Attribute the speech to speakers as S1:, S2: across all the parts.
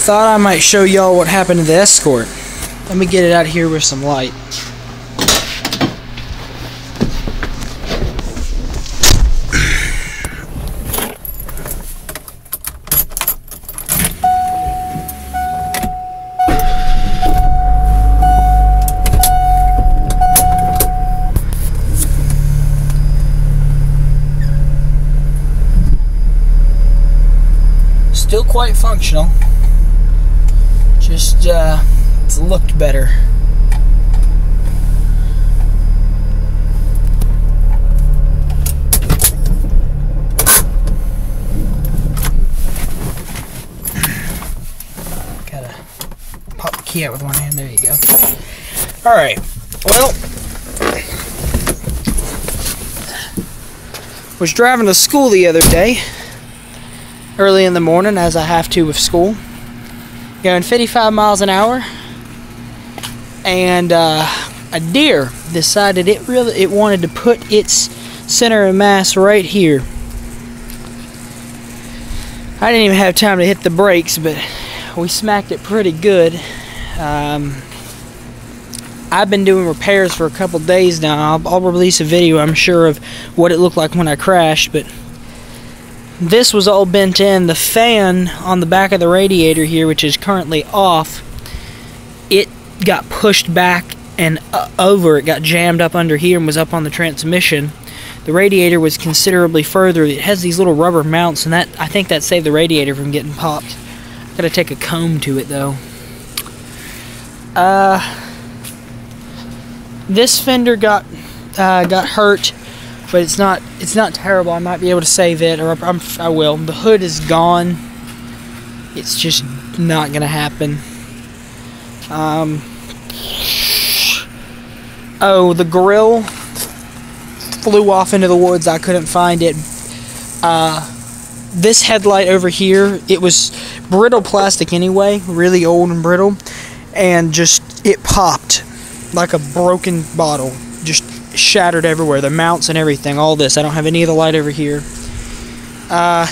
S1: Thought I might show y'all what happened to the Escort. Let me get it out here with some light. Still quite functional. Just it's looked better. Gotta pop the key out with one hand. There you go. All right. Well, was driving to school the other day. Early in the morning, as I have to with school, going 55 miles an hour, and a deer decided it wanted to put its center of mass right here. I didn't even have time to hit the brakes, but we smacked it pretty good. I've been doing repairs for a couple days now. I'll release a video, I'm sure, of what it looked like when I crashed, but this was all bent in. The fan on the back of the radiator here, which is currently off, it got pushed back and over. It got jammed up under here and was up on the transmission. The radiator was considerably further. It has these little rubber mounts, and I think that saved the radiator from getting popped. Gotta take a comb to it though. This fender got hurt. But it's not terrible. I might be able to save it, or I will. The hood is gone. It's just not gonna happen. Oh, the grill flew off into the woods. I couldn't find it. This headlight over here, it was brittle plastic anyway, really old and brittle, and just it popped like a broken bottle. Just shattered everywhere, the mounts and everything, all this. I don't have any of the light over here. I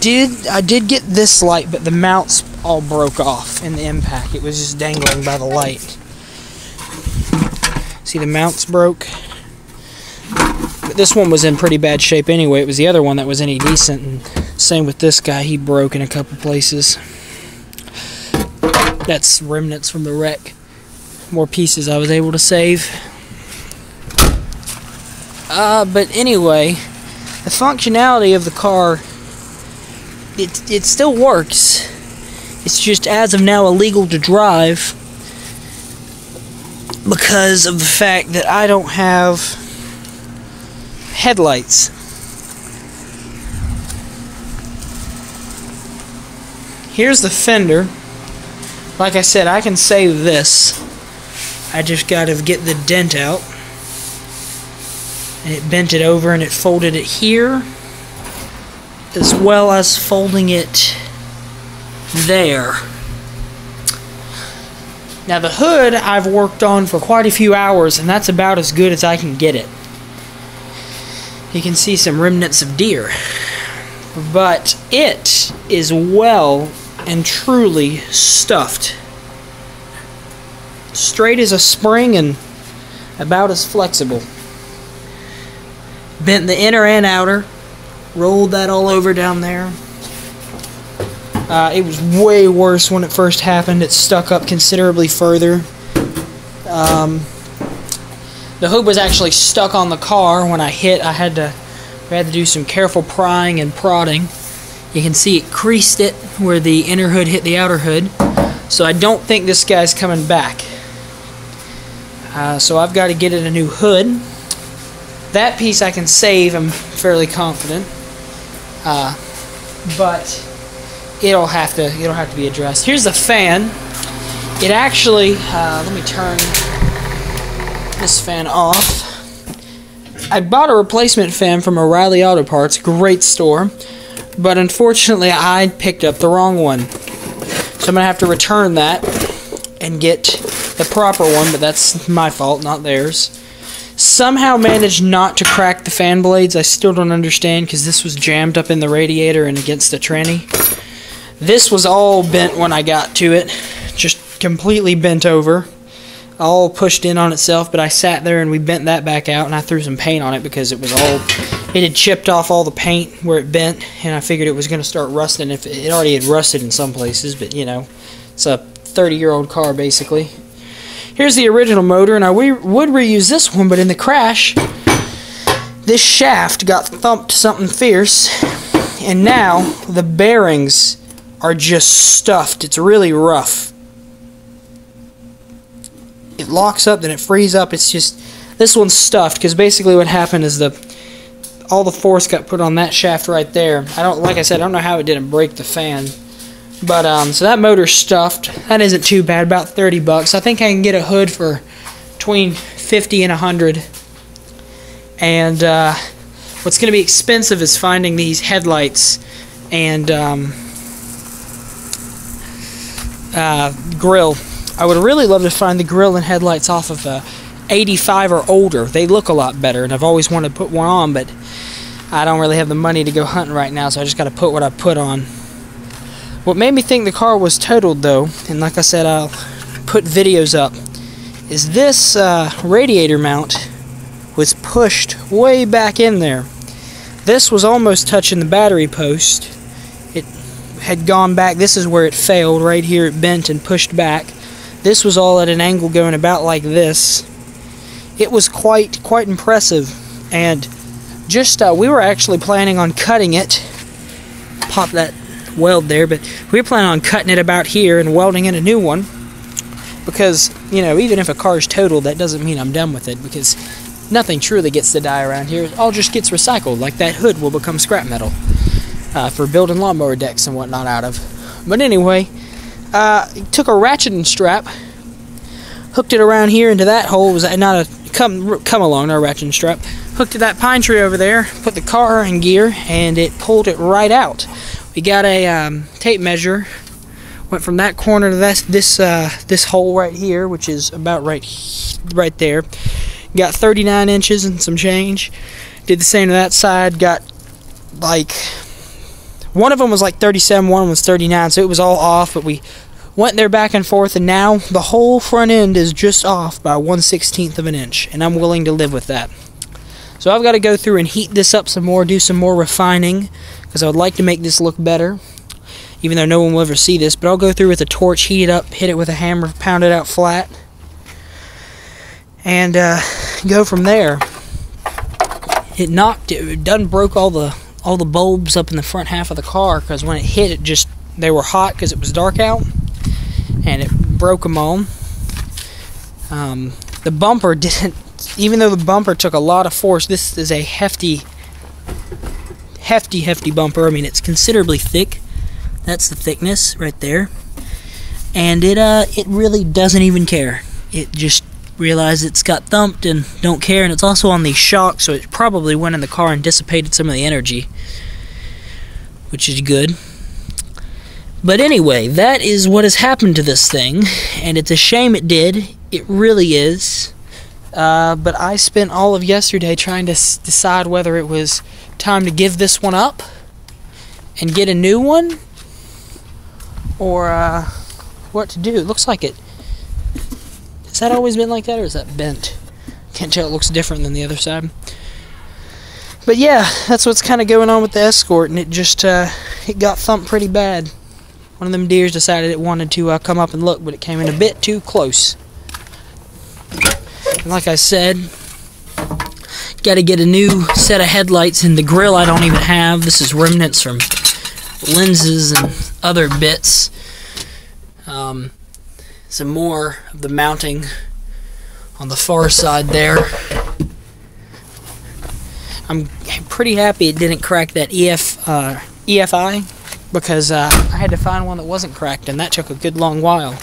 S1: did get this light, but the mounts all broke off in the impact. It was just dangling by the light. See, the mounts broke. But this one was in pretty bad shape anyway. It was the other one that was any decent, and same with this guy. He broke in a couple places. That's remnants from the wreck. More pieces I was able to save. But anyway, the functionality of the car, it still works. It's just as of now illegal to drive because of the fact that I don't have headlights. Here's the fender. Like I said, I can save this. I just gotta get the dent out. And it bent it over and it folded it here, as well as folding it there. Now the hood I've worked on for quite a few hours, and that's about as good as I can get it. You can see some remnants of deer, but it is well and truly stuffed. Straight as a spring and about as flexible. Bent the inner and outer, rolled that all over down there. It was way worse when it first happened. It stuck up considerably further. The hood was actually stuck on the car when I hit. We had to do some careful prying and prodding. You can see it creased it where the inner hood hit the outer hood. So I don't think this guy's coming back. So I've got to get it a new hood. That piece I can save, I'm fairly confident, but it'll have to be addressed. Here's the fan. It actually, let me turn this fan off. I bought a replacement fan from O'Reilly Auto Parts, great store, but unfortunately I picked up the wrong one. So I'm gonna have to return that and get the proper one, but that's my fault, not theirs. Somehow managed not to crack the fan blades. I still don't understand, because this was jammed up in the radiator and against the tranny. This was all bent when I got to it, just completely bent over, all pushed in on itself, but I sat there and we bent that back out, and I threw some paint on it because it had chipped off all the paint where it bent, and I figured it was going to start rusting. If it already had rusted in some places, but you know, it's a 30-year-old car basically. Here's the original motor, and I would reuse this one, but in the crash, this shaft got thumped something fierce, and now the bearings are just stuffed. It's really rough. It locks up, then it frees up. It's just, this one's stuffed, because basically what happened is all the force got put on that shaft right there. Like I said, I don't know how it didn't break the fan. But, so that motor's stuffed. That isn't too bad, about 30 bucks. I think I can get a hood for between 50 and 100. And, what's going to be expensive is finding these headlights and, grill. I would really love to find the grill and headlights off of 85 or older. They look a lot better, and I've always wanted to put one on, but I don't really have the money to go hunting right now, so I just got to put what I put on. What made me think the car was totaled, though, and like I said, I'll put videos up, is this radiator mount was pushed way back in there. This was almost touching the battery post. It had gone back. This is where it failed. Right here it bent and pushed back. This was all at an angle going about like this. It was quite impressive, and just we were actually planning on cutting it. Pop that weld there, but we were planning on cutting it about here and welding in a new one, because, you know, even if a car's totaled, that doesn't mean I'm done with it, because nothing truly gets to die around here. It all just gets recycled, like that hood will become scrap metal for building lawnmower decks and whatnot out of. But anyway, took a ratcheting strap, hooked it around here into that hole. It was not a come along, no ratcheting strap. Hooked to that pine tree over there, put the car in gear, and it pulled it right out. We got a tape measure, went from that corner to this hole right here, which is about right there. Got 39 inches and some change. Did the same to that side. Got like, one of them was like 37, one was 39, so it was all off, but we went there back and forth, and now the whole front end is just off by 1/16 of an inch, and I'm willing to live with that. So I've got to go through and heat this up some more, do some more refining, because I would like to make this look better, even though no one will ever see this. But I'll go through with a torch, heat it up, hit it with a hammer, pound it out flat, and go from there. It done broke all the bulbs up in the front half of the car, because when it hit, they were hot because it was dark out, and it broke them all. The bumper didn't, even though the bumper took a lot of force. This is a hefty bumper. I mean, it's considerably thick. That's the thickness right there, and it really doesn't even care. It just realized it's got thumped and don't care, and it's also on these shocks, so it probably went in the car and dissipated some of the energy, which is good. But anyway, that is what has happened to this thing, and it's a shame it did. It really is. But I spent all of yesterday trying to decide whether it was time to give this one up and get a new one, or what to do. It looks like it. Has that always been like that, or is that bent? Can't tell. It looks different than the other side. But yeah, that's what's kind of going on with the Escort, and it just it got thumped pretty bad. One of them deers decided it wanted to come up and look, but it came in a bit too close. And like I said, got to get a new set of headlights, and the grill I don't even have. This is remnants from lenses and other bits. Some more of the mounting on the far side there. I'm pretty happy it didn't crack that EFI, because I had to find one that wasn't cracked, and that took a good long while.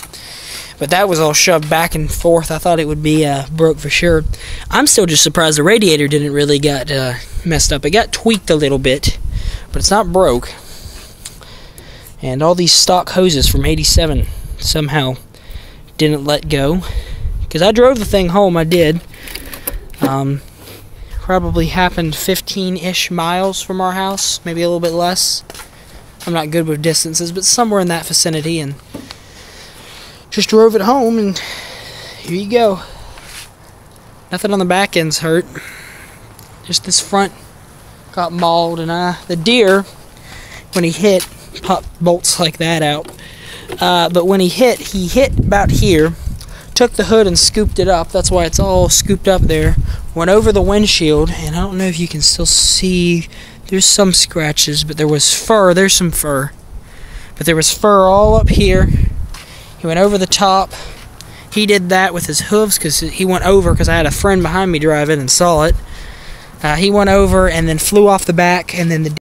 S1: But that was all shoved back and forth. I thought it would be broke for sure. I'm still just surprised the radiator didn't really get messed up. It got tweaked a little bit, but it's not broke. And all these stock hoses from '87 somehow didn't let go, because I drove the thing home. I did. Probably happened 15-ish miles from our house, maybe a little bit less. I'm not good with distances, but somewhere in that vicinity, and just drove it home, and here you go. Nothing on the back end's hurt. Just this front got mauled, and the deer, when he hit, popped bolts like that out. But when he hit about here, took the hood and scooped it up. That's why it's all scooped up there. Went over the windshield, and I don't know if you can still see. There's some scratches, but there was fur. There's some fur. But there was fur all up here. He went over the top. He did that with his hooves because he went over because I had a friend behind me driving and saw it. He went over and then flew off the back, and then the